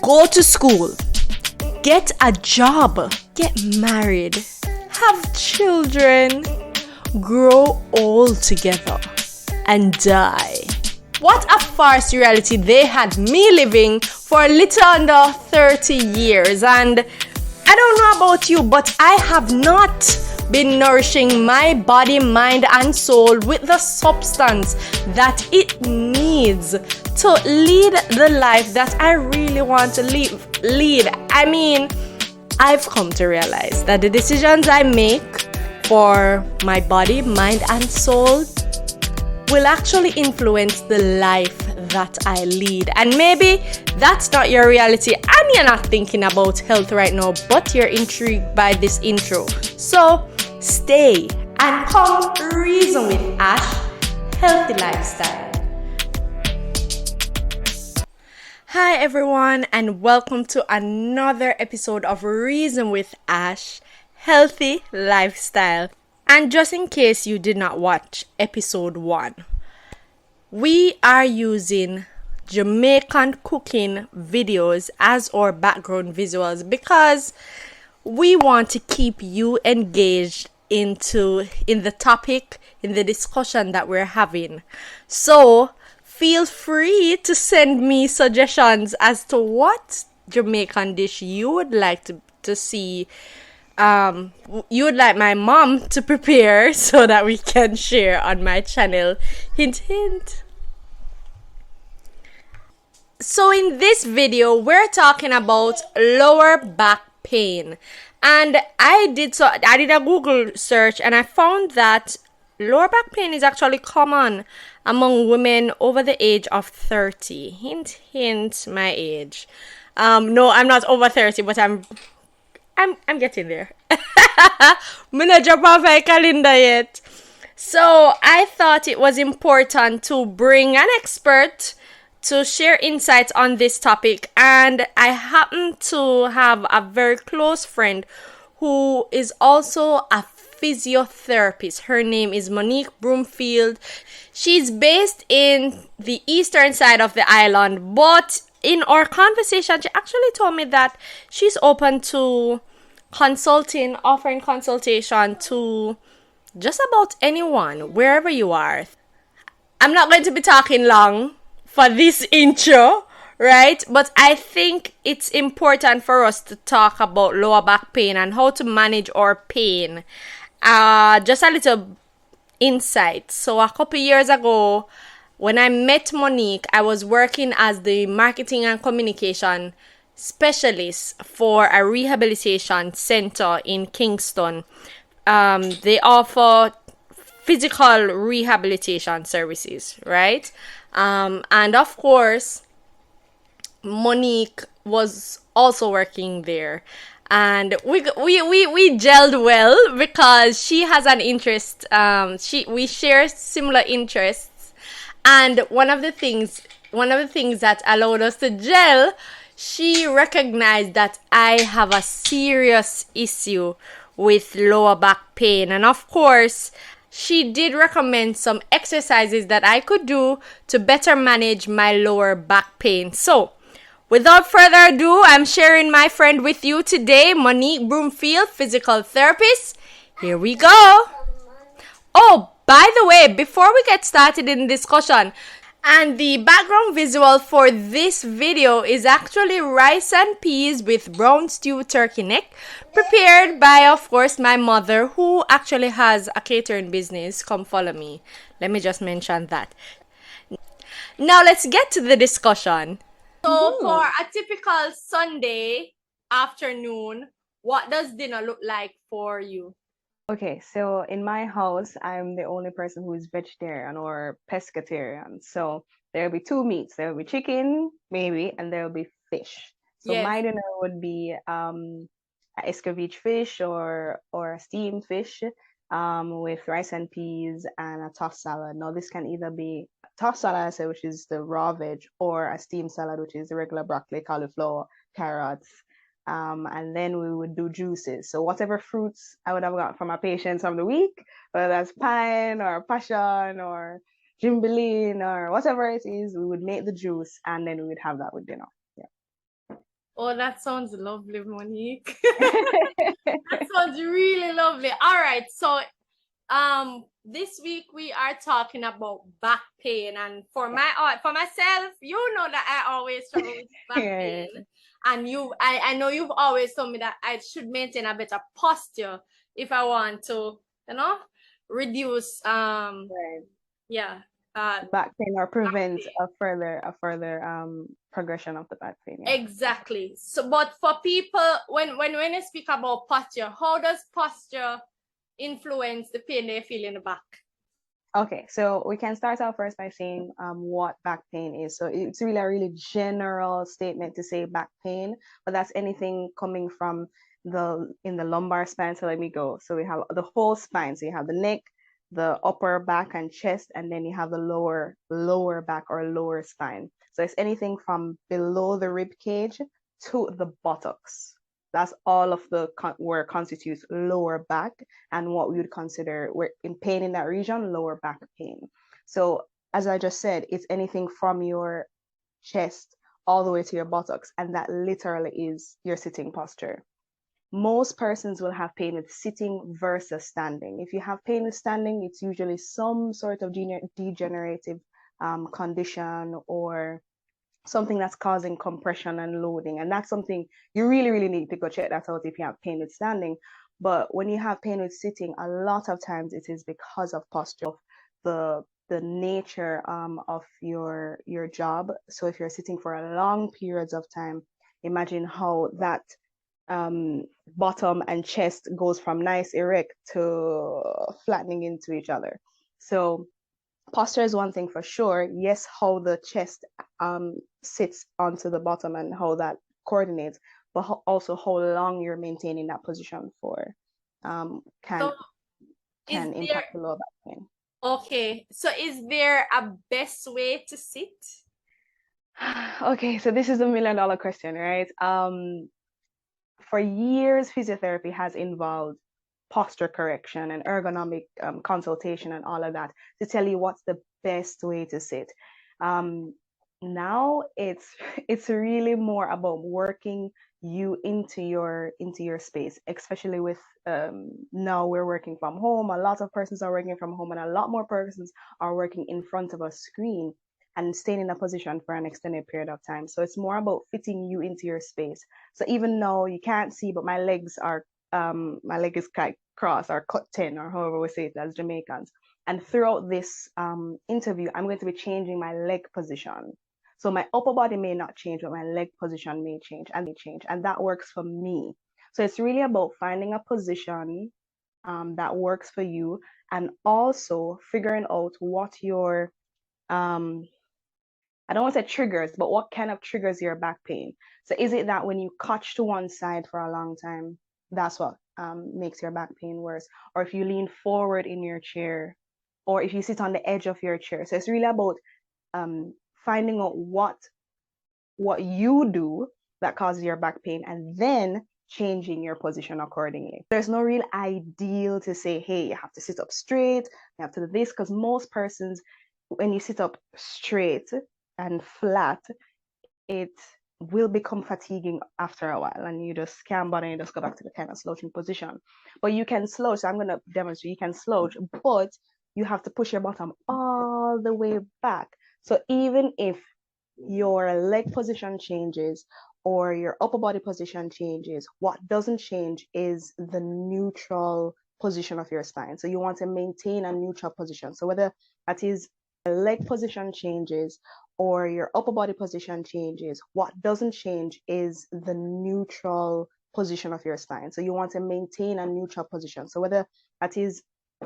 go to school, get a job, get married, have children, grow old together, and die. What a farce reality they had me living for a little under 30 years. And I don't know about you, but I have not been nourishing my body, mind, and soul with the substance that it needs to lead the life that I really want to lead. I mean, I've come to realize that the decisions I make for my body, mind, and soul will actually influence the life that I lead. And maybe that's not your reality and you're not thinking about health right now, but you're intrigued by this intro. So stay and come reason with Ash Healthy Lifestyle. Hi everyone, and welcome to another episode of Reason with Ash Healthy Lifestyle. And just in case you did not watch episode 1, we are using Jamaican cooking videos as our background visuals because we want to keep you engaged in the topic, in the discussion that we're having. So feel free to send me suggestions as to what Jamaican dish you would like to see. You would like my mom to prepare so that we can share on my channel. Hint, hint. So in this video, we're talking about lower back pain. And I did a Google search and I found that lower back pain is actually common among women over the age of 30. Hint, hint, my age. No, I'm not over 30, but I'm getting there. I'm not jump off my calendar yet. So I thought it was important to bring an expert to share insights on this topic. And I happen to have a very close friend who is also a physiotherapist. Her name is Monique Broomfield. She's based in the eastern side of the island, but in our conversation, she actually told me that she's open to offering consultation to just about anyone, wherever you are. I'm not going to be talking long for this intro, right? But I think it's important for us to talk about lower back pain and how to manage our pain. Just a little insight. So a couple years ago, when I met Monique, I was working as the marketing and communication specialist for a rehabilitation center in Kingston. They offer physical rehabilitation services, right? And of course, Monique was also working there. And we gelled well because she has an interest. We share similar interests, and one of the things that allowed us to gel, she recognized that I have a serious issue with lower back pain, and of course, she did recommend some exercises that I could do to better manage my lower back pain. So, without further ado, I'm sharing my friend with you today, Monique Broomfield, physical therapist. Here we go. Oh, by the way, before we get started in the discussion, and the background visual for this video is actually rice and peas with brown stew turkey neck, prepared by, of course, my mother, who actually has a catering business. Come follow me. Let me just mention that. Now let's get to the discussion. So for a typical Sunday afternoon, what does dinner look like for you? Okay, so in my house, I'm the only person who is vegetarian or pescatarian. So there'll be two meats. There'll be chicken, maybe, and there'll be fish. So Yes. my dinner would be a escovitch fish or a steamed fish with rice and peas and a tossed salad. Now this can either be tossed salad, I say, which is the raw veg, or a steamed salad, which is the regular broccoli, cauliflower, carrots. And then we would do juices. So whatever fruits I would have got from my patients from the week, whether that's pine or passion or jimbeline or whatever it is, we would make the juice and then we would have that with dinner. Yeah. Oh, that sounds lovely, Monique. That sounds really lovely. All right, so this week we are talking about back pain, and for myself, you know that I always struggle with back Yeah. pain, and I know you've always told me that I should maintain a better posture if I want to, you know, reduce Right. yeah uh Back pain or back prevent pain. a further progression of the back pain. Yeah. Exactly. So, but for people, when you speak about posture, how does posture influence the pain they feel in the back? Okay, so we can start out first by saying what back pain is. So it's really a really general statement to say back pain, but that's anything coming from the lumbar spine. So let me go. So we have the whole spine. So you have the neck, the upper back and chest, and then you have the lower back or lower spine. So it's anything from below the rib cage to the buttocks. That's all of the where constitutes lower back and what we would consider we're in pain in that region, lower back pain. So as I just said, it's anything from your chest all the way to your buttocks, and that literally is your sitting posture. Most persons will have pain with sitting versus standing. If you have pain with standing, it's usually some sort of degenerative condition or something that's causing compression and loading. And that's something you really, really need to go check that out if you have pain with standing. But when you have pain with sitting, a lot of times it is because of posture, of the nature of your job. So if you're sitting for a long periods of time, imagine how that bottom and chest goes from nice erect to flattening into each other. So posture is one thing for sure. Yes, how the chest sits onto the bottom and how that coordinates, but also how long you're maintaining that position for can So, is can there impact the lower back pain. okay? So, is there a best way to sit? Okay, so this is a $1 million question, right? For years, physiotherapy has involved posture correction and ergonomic consultation and all of that to tell you what's the best way to sit. Um, Now it's really more about working you into your space, especially with now we're working from home. A lot of persons are working from home, and a lot more persons are working in front of a screen and staying in a position for an extended period of time. So it's more about fitting you into your space. So even though you can't see, but my leg is quite crossed or cut 10 or however we say it as Jamaicans. And throughout this interview, I'm going to be changing my leg position. So my upper body may not change, but my leg position may change. And that works for me. So it's really about finding a position that works for you and also figuring out what your I don't want to say triggers, but what kind of triggers your back pain? So is it that when you couch to one side for a long time, that's what makes your back pain worse? Or if you lean forward in your chair, or if you sit on the edge of your chair. So it's really about finding out what you do that causes your back pain and then changing your position accordingly. There's no real ideal to say, hey, you have to sit up straight, you have to do this, because most persons, when you sit up straight and flat, it will become fatiguing after a while and you just can't bother and you just go back to the kind of slouching position. But you can slouch. So I'm going to demonstrate you can slouch, but you have to push your bottom all the way back. So even if your leg position changes or your upper body position changes, what doesn't change is the neutral position of your spine. So you want to maintain a neutral position. So whether that is leg position changes or your upper body position changes, what doesn't change is the neutral position of your spine. So you want to maintain a neutral position. So whether that is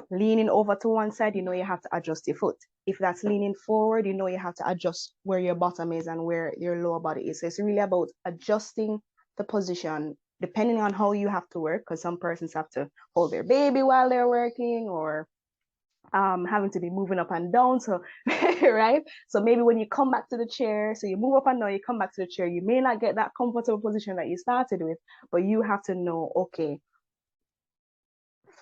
leaning over to one side, you know you have to adjust your foot. If that's leaning forward, you know you have to adjust where your bottom is and where your lower body is. So it's really about adjusting the position depending on how you have to work, because some persons have to hold their baby while they're working or having to be moving up and down. So, right? So maybe when you come back to the chair, so you move up and down, you come back to the chair, you may not get that comfortable position that you started with, but you have to know, okay,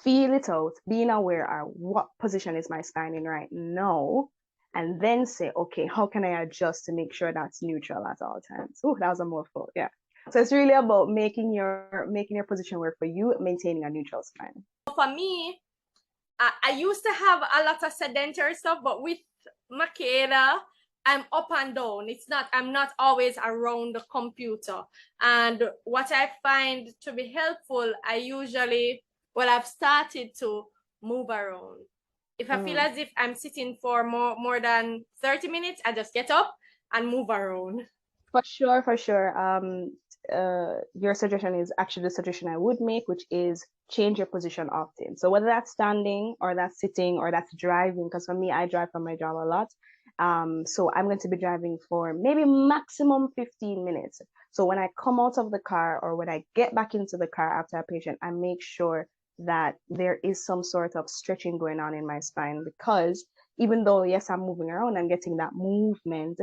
feel it out, being aware of what position is my spine in right now, and then say, okay, how can I adjust to make sure that's neutral at all times? Oh, that was a mouthful. Yeah. So it's really about making your position work for you, maintaining a neutral spine. For me, I used to have a lot of sedentary stuff, but with Makeda, I'm up and down. I'm not always around the computer. And what I find to be helpful, I've started to move around. If I feel as if I'm sitting for more than 30 minutes, I just get up and move around. For sure, for sure. Your suggestion is actually the suggestion I would make, which is change your position often. So whether that's standing or that's sitting or that's driving, because for me, I drive from my job a lot. So I'm going to be driving for maybe maximum 15 minutes. So when I come out of the car or when I get back into the car after a patient, I make sure that there is some sort of stretching going on in my spine, because even though, yes, I'm moving around, I'm getting that movement,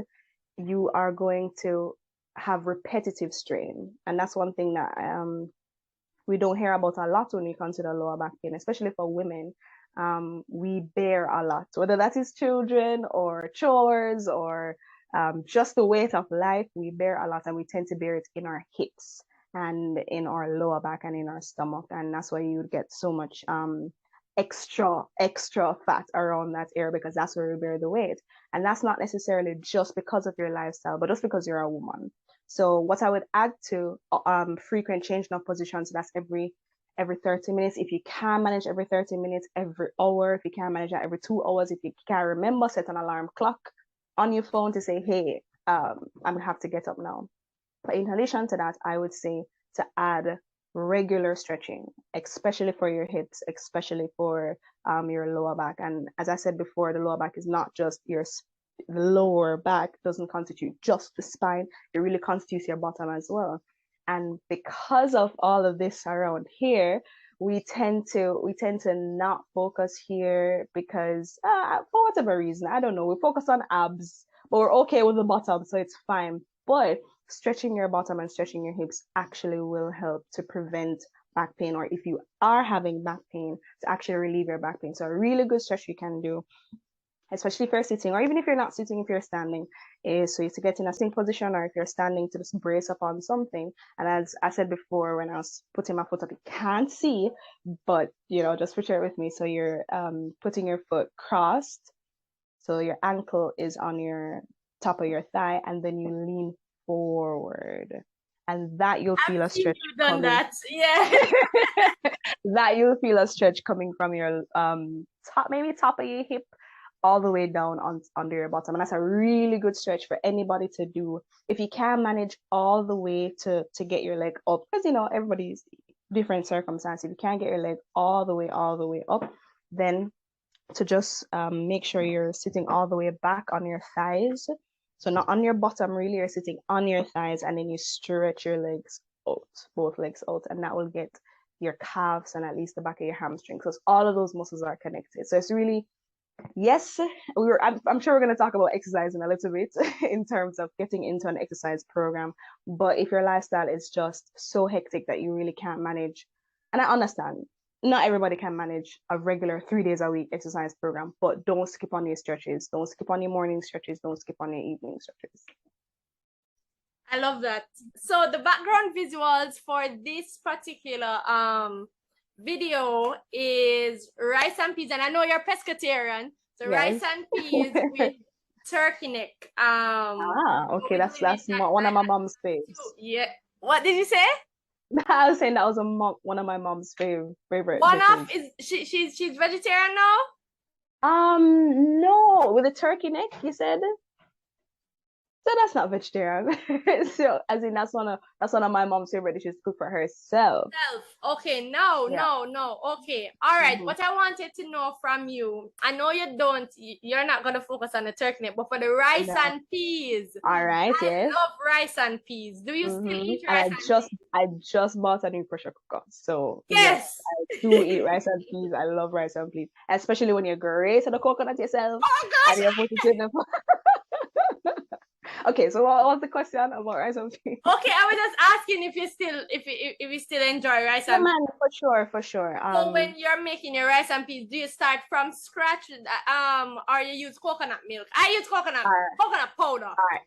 you are going to have repetitive strain. And that's one thing that we don't hear about a lot when we consider lower back pain, especially for women. We bear a lot, whether that is children or chores or just the weight of life. We bear a lot, and we tend to bear it in our hips and in our lower back and in our stomach. And that's why you get so much extra fat around that area, because that's where we bear the weight. And that's not necessarily just because of your lifestyle, but just because you're a woman. So what I would add to frequent changing of positions, that's every 30 minutes. If you can manage every 30 minutes, every hour. If you can manage that every 2 hours. If you can remember, set an alarm clock on your phone to say, hey, I'm gonna have to get up now. But in addition to that, I would say to add regular stretching, especially for your hips, especially for your lower back. And as I said before, the lower back is not just the lower back doesn't constitute just the spine. It really constitutes your bottom as well. And because of all of this around here, we tend to not focus here because for whatever reason, I don't know, we focus on abs, but we're okay with the bottom, so it's fine. But stretching your bottom and stretching your hips actually will help to prevent back pain, or if you are having back pain, to actually relieve your back pain. So a really good stretch you can do, especially if you're sitting, or even if you're not sitting, if you're standing, is so you to get in a sitting position, or if you're standing, to just brace up on something. And as I said before, when I was putting my foot up, you can't see, but just picture it with me. So you're putting your foot crossed, so your ankle is on your top of your thigh, and then you lean forward, and that you'll feel a stretch coming. That, yeah. That you'll feel a stretch coming from your top of your hip all the way down under your bottom. And that's a really good stretch for anybody to do. If you can manage all the way to get your leg up, because everybody's different circumstances. If you can't get your leg all the way up, then to just make sure you're sitting all the way back on your thighs. So not on your bottom, really, you're sitting on your thighs, and then you stretch your legs out, both legs out, and that will get your calves and at least the back of your hamstrings, because all of those muscles are connected. So it's really, yes, I'm sure we're going to talk about exercise in a little bit in terms of getting into an exercise program. But if your lifestyle is just so hectic that you really can't manage, and I understand, not everybody can manage a regular 3 days a week exercise program, but don't skip on your stretches. Don't skip on your morning stretches. Don't skip on your evening stretches. I love that. So the background visuals for this particular video is rice and peas, and I know you're pescatarian, so yes. Rice and peas with turkey neck. Okay, that's one of my mom's faves. Yeah. What did you say? I was saying that was one of my mom's favorite. One of is she's vegetarian now? No, with a turkey neck, you said. So that's not vegetarian. So as in that's one of my mom's favorite dishes to cook for herself. Okay, no. Okay. All right. What I wanted to know from you, I know you're not gonna focus on the turkey neck, but for the rice and peas. All right, I love rice and peas. Do you still eat rice and peas? I just bought a new pressure cooker. So yes, I do eat rice and peas. I love rice and peas, especially when you're grating the coconut yourself. Oh gosh. And you're putting it in the Okay, so what was the question about rice and peas? Okay, I was just asking if you still enjoy rice and peas. For sure. So when you're making your rice and peas, do you start from scratch, or you use coconut milk? I use coconut powder. All right.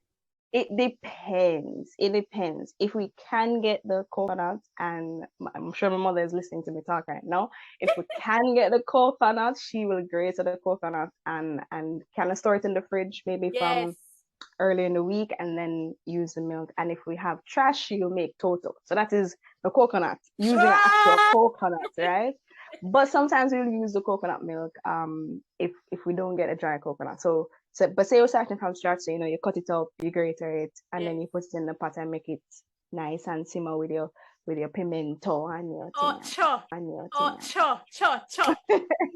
It depends. It depends. If we can get the coconut, and I'm sure my mother is listening to me talk right now. If we can get the coconut, she will grate the coconut and kind of store it in the fridge, maybe Yes. from early in the week, and then use the milk. And if we have trash, she'll make total. So that is the coconut, using an actual coconut, right? But sometimes we'll use the coconut milk if we don't get a dry coconut. So but say you're starting from scratch, so you cut it up, you grate it, and Yes. then you put it in the pot and make it nice and simmer with your pimento and your Oh, thing cho. and your Oh, thing. cho.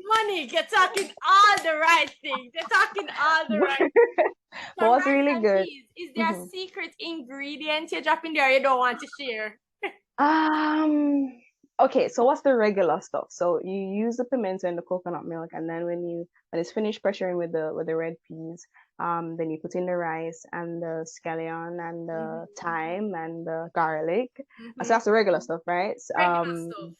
Money, you're talking all the right things. You're talking all the right. But So what's rice really and good? peas, is there a Mhm. secret ingredient you're dropping there you don't want to share? Um, okay, so what's the regular stuff? So you use the pimento and the coconut milk, and then when it's finished pressuring with the red peas, then you put in the rice and the scallion and the thyme and the garlic. So Mm-hmm. that's the regular stuff, right? Regular stuff.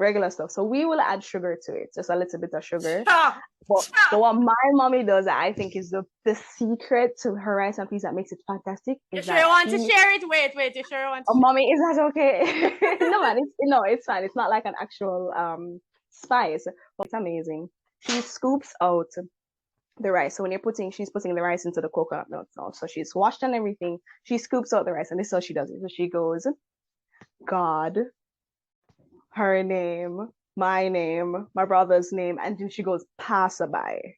Regular stuff. So we will add sugar to it, just a little bit of sugar. Cha, But cha. what my mommy does, that I think is the secret to her rice and peas that makes it fantastic, You is sure you that want to she share it? Wait. You sure you want to Oh, mommy, is that okay? No, man, it's fine. It's not like an actual spice, but it's amazing. She scoops out the rice. So when she's putting the rice into the coconut milk now. So she's washed and everything. She scoops out the rice, and this is how she does it. So she goes, God, her name, my name, my brother's name, and then she goes, passerby.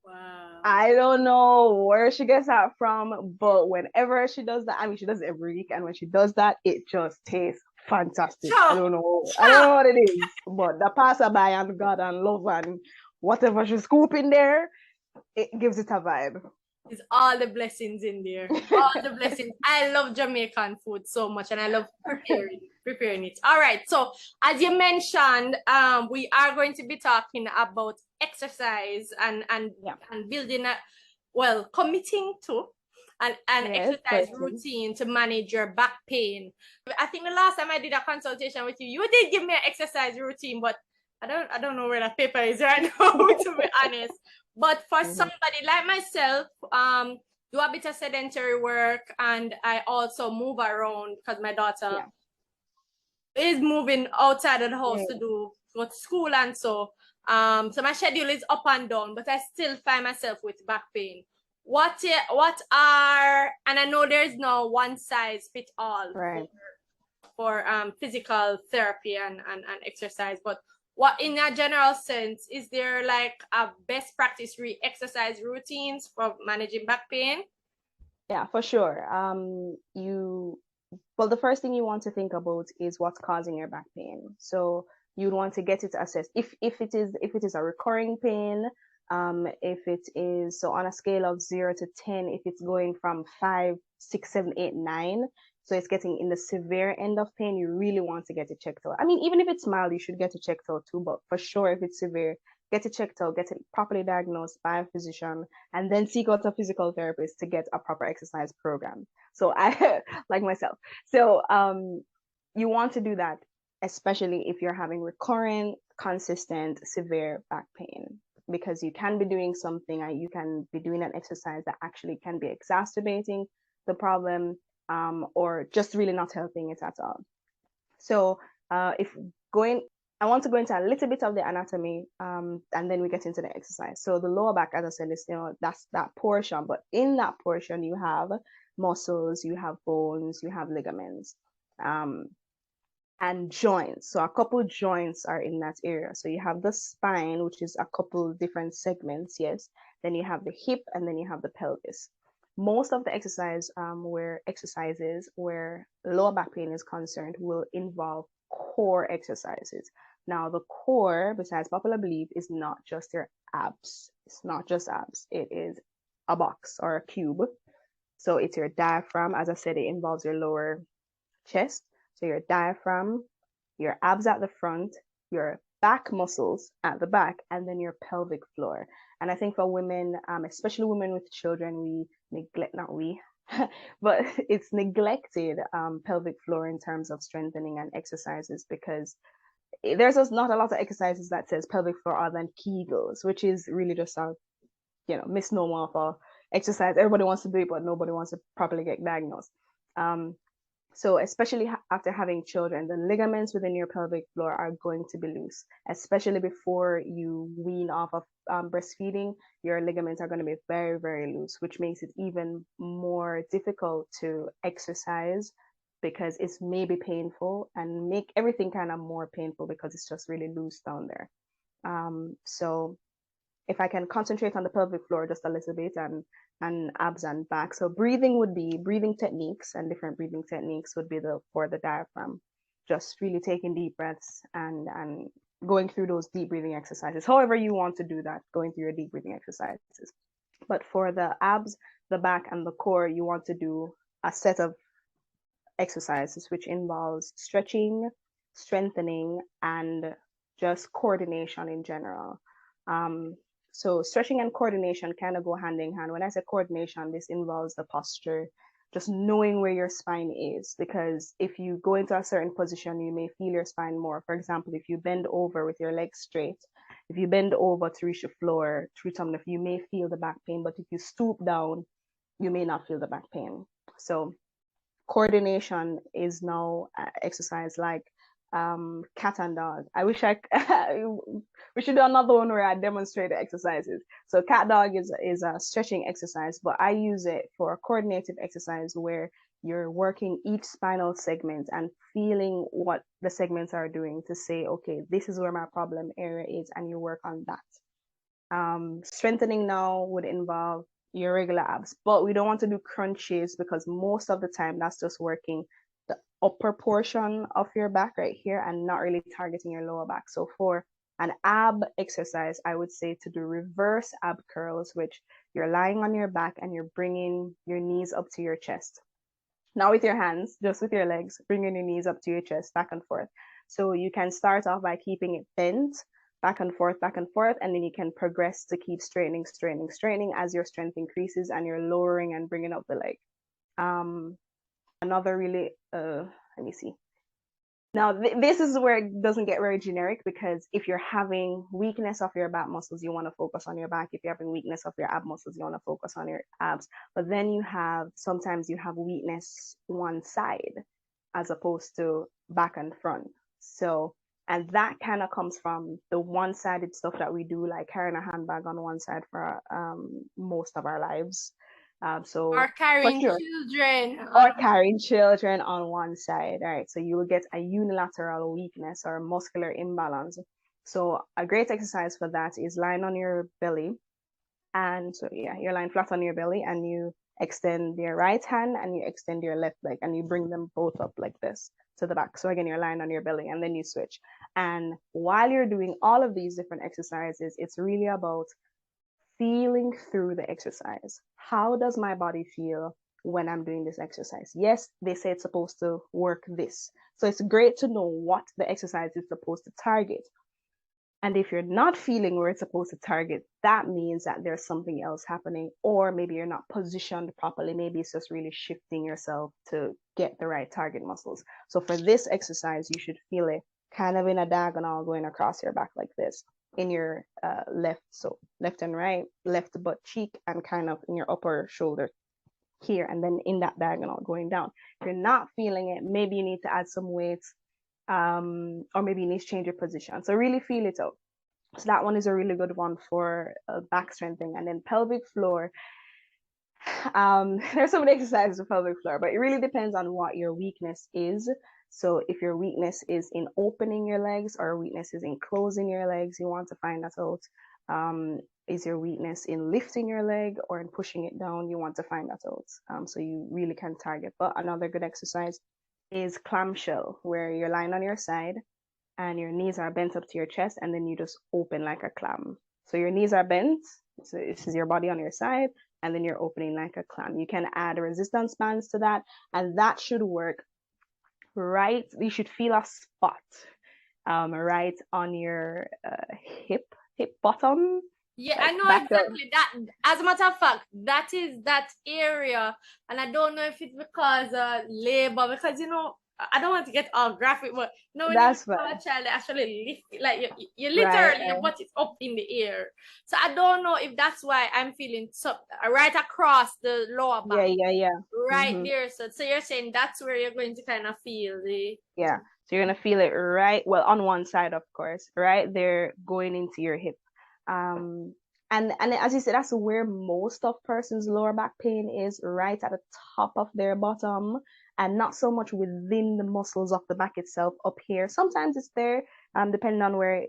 Wow. I don't know where she gets that from, but whenever she does that, I mean, she does it every week, and when she does that, it just tastes fantastic. I Cha, don't know. I don't cha. know what it is, but the passerby and God and love and whatever she's scooping there, it gives it a vibe. It's all the blessings in there. All the blessings. I love Jamaican food so much, and I love preparing it. All right. So as you mentioned, we are going to be talking about exercise Yeah. and building a committing to an Yes, exercise person. routine to manage your back pain. I think the last time I did a consultation with you, you did give me an exercise routine, but I don't know where that paper is right now, to be honest. But for Mhm. somebody like myself, do a bit of sedentary work, and I also move around because my daughter Yeah. is moving outside of the house to Yeah. go to school, and so my schedule is up and down, but I still find myself with back pain. What are, and I know there's no one size fit all Right. for physical therapy and exercise, but what, in a general sense, is there like a best practice exercise routines for managing back pain? Yeah, for sure. Well, the first thing you want to think about is what's causing your back pain. So you'd want to get it assessed. If it is a recurring pain, if it is, so on a scale of 0 to 10, if it's going from 5, 6, 7, 8, 9, so it's getting in the severe end of pain, you really want to get it checked out. I mean, even if it's mild, you should get it checked out too, but for sure, if it's severe, get it checked out, get it properly diagnosed by a physician, and then seek out a physical therapist to get a proper exercise program. So I, like myself. So you want to do that, especially if you're having recurrent, consistent, severe back pain, because you can be doing something, you can be doing an exercise that actually can be exacerbating the problem, or just really not helping it at all. So if going, I want to go into a little bit of the anatomy, and then we get into the exercise. So the lower back, as I said, is, that's that portion, but in that portion you have muscles, you have bones, you have ligaments, um, and joints. So a couple joints are in that area. So you have the spine, which is a couple different segments, yes. Then you have the hip, and then you have the pelvis. Most of the exercises where lower back pain is concerned will involve core exercises. Now, the core, besides popular belief, is not just your abs. It's not just abs. It is a box or a cube. So it's your diaphragm. As I said, it involves your lower chest. So your diaphragm, your abs at the front, your back muscles at the back, and then your pelvic floor. And I think for women, especially women with children, we neglect, not we, but it's neglected, pelvic floor in terms of strengthening and exercises, because there's just not a lot of exercises that says pelvic floor other than Kegels, which is really just a misnomer for exercise. Everybody wants to do it, but nobody wants to properly get diagnosed. So especially after having children, the ligaments within your pelvic floor are going to be loose, especially before you wean off of breastfeeding. Your ligaments are going to be very, very loose, which makes it even more difficult to exercise because it's maybe painful and make everything kind of more painful because it's just really loose down there. So if I can concentrate on the pelvic floor just a little bit and abs and back. So breathing techniques and different breathing techniques would be for the diaphragm. Just really taking deep breaths and going through those deep breathing exercises. However you want to do that, going through your deep breathing exercises. But for the abs, the back, and the core, you want to do a set of exercises which involves stretching, strengthening, and just coordination in general. So stretching and coordination kind of go hand in hand. When I say coordination, this involves the posture, just knowing where your spine is, because if you go into a certain position, you may feel your spine more. For example, if you bend over with your legs straight, if you bend over to reach the floor, you may feel the back pain, but if you stoop down, you may not feel the back pain. So coordination is now exercise like cat and dog. I wish we should do another one where I demonstrate the exercises. So cat dog is a stretching exercise, but I use it for a coordinated exercise where you're working each spinal segment and feeling what the segments are doing to say, okay, this is where my problem area is, and you work on that. Strengthening now would involve your regular abs, but we don't want to do crunches because most of the time that's just working the upper portion of your back right here and not really targeting your lower back. So for an ab exercise, I would say to do reverse ab curls, which you're lying on your back and you're bringing your knees up to your chest. Not with your hands, just with your legs, bringing your knees up to your chest, back and forth. So you can start off by keeping it bent, back and forth, and then you can progress to keep straightening as your strength increases and you're lowering and bringing up the leg. Another really, let me see. Now, this is where it doesn't get very generic, because if you're having weakness of your back muscles, you want to focus on your back. If you're having weakness of your ab muscles, you want to focus on your abs. But then sometimes you have weakness one side as opposed to back and front. So, and that kind of comes from the one-sided stuff that we do, like carrying a handbag on one side for most of our lives. Or carrying children. Or carrying children on one side. All right. So you will get a unilateral weakness or muscular imbalance. So a great exercise for that is lying on your belly. And so, yeah, you're lying flat on your belly and you extend your right hand and you extend your left leg and you bring them both up like this to the back. So again, you're lying on your belly and then you switch. And while you're doing all of these different exercises, it's really about feeling through the exercise. How does my body feel when I'm doing this exercise? Yes, they say it's supposed to work this. So it's great to know what the exercise is supposed to target. And if you're not feeling where it's supposed to target, that means that there's something else happening, or maybe you're not positioned properly. Maybe it's just really shifting yourself to get the right target muscles. So for this exercise, you should feel it kind of in a diagonal going across your back like this, in your left, so left and right, left butt cheek, and kind of in your upper shoulder here, and then in that diagonal going down. If you're not feeling it, maybe you need to add some weight, or maybe you need to change your position. So really feel it out. So that one is a really good one for back strengthening. And then pelvic floor, there's so many exercises for pelvic floor, but it really depends on what your weakness is. So if your weakness is in opening your legs or weakness is in closing your legs, you want to find that out. Is your weakness in lifting your leg or in pushing it down? You want to find that out. So you really can target. But another good exercise is clamshell, where you're lying on your side and your knees are bent up to your chest, and then you just open like a clam. So your knees are bent, so this is your body on your side, and then you're opening like a clam. You can add resistance bands to that, and that should work right. You should feel a spot right on your hip bottom. Yeah, I know exactly that. As a matter of fact, that is that area, and I don't know if it's because labor, because I don't want to get all graphic, but no, when you That's have fine. a child, they actually lift it, like you Right, literally you put it up in the air. So I don't know if that's why I'm feeling so right across the lower yeah, back, yeah, yeah. right Mm-hmm. there. So you're saying that's where you're going to kind of feel the Yeah. So you're gonna feel it right, well, on one side, of course, right there going into your hip. Um, and as you said, that's where most of persons' lower back pain is, right at the top of their bottom, and not so much within the muscles of the back itself up here. Sometimes it's there, depending on where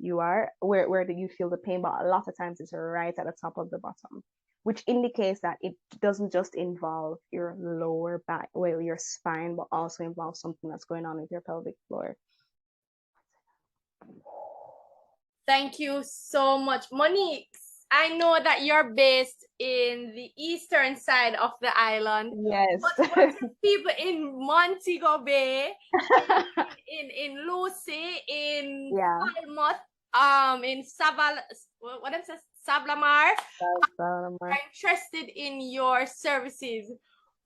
you are, where do you feel the pain, but a lot of times it's right at the top of the bottom, which indicates that it doesn't just involve your lower back, well, your spine, but also involves something that's going on with your pelvic floor. Thank you so much, Monique. I know that you're based in the eastern side of the island, Yes. but what if people in Montego Bay, in Lucy, in Yeah. Falmouth, in what is it, Sablamar, are interested in your services?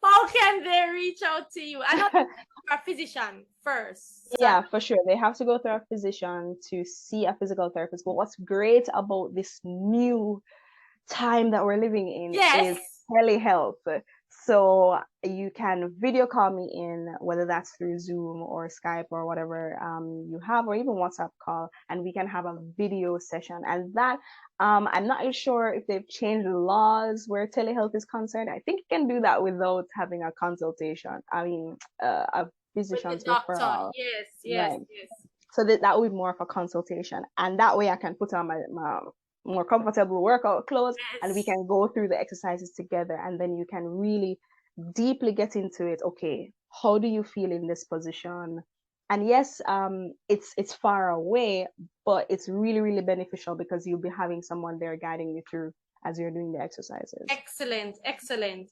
How can they reach out to you? I know you're a physician first. So Yeah, for sure. They have to go through a physician to see a physical therapist. But what's great about this new time that we're living in is yes. telehealth. So you can video call me in, whether that's through Zoom or Skype or whatever you have, or even WhatsApp call, and we can have a video session. And that I'm not really sure if they've changed the laws where telehealth is concerned. I think you can do that without having a consultation. I mean, a With the physician's doctor. referral, Yes, yes, right? yes. So that would be more of a consultation, and that way I can put on my more comfortable workout clothes, and we Yes. can go through the exercises together, and then you can really deeply get into it. Okay, how do you feel in this position? And yes, it's far away, but it's really, really beneficial because you'll be having someone there guiding you through as you're doing the exercises. Excellent, excellent.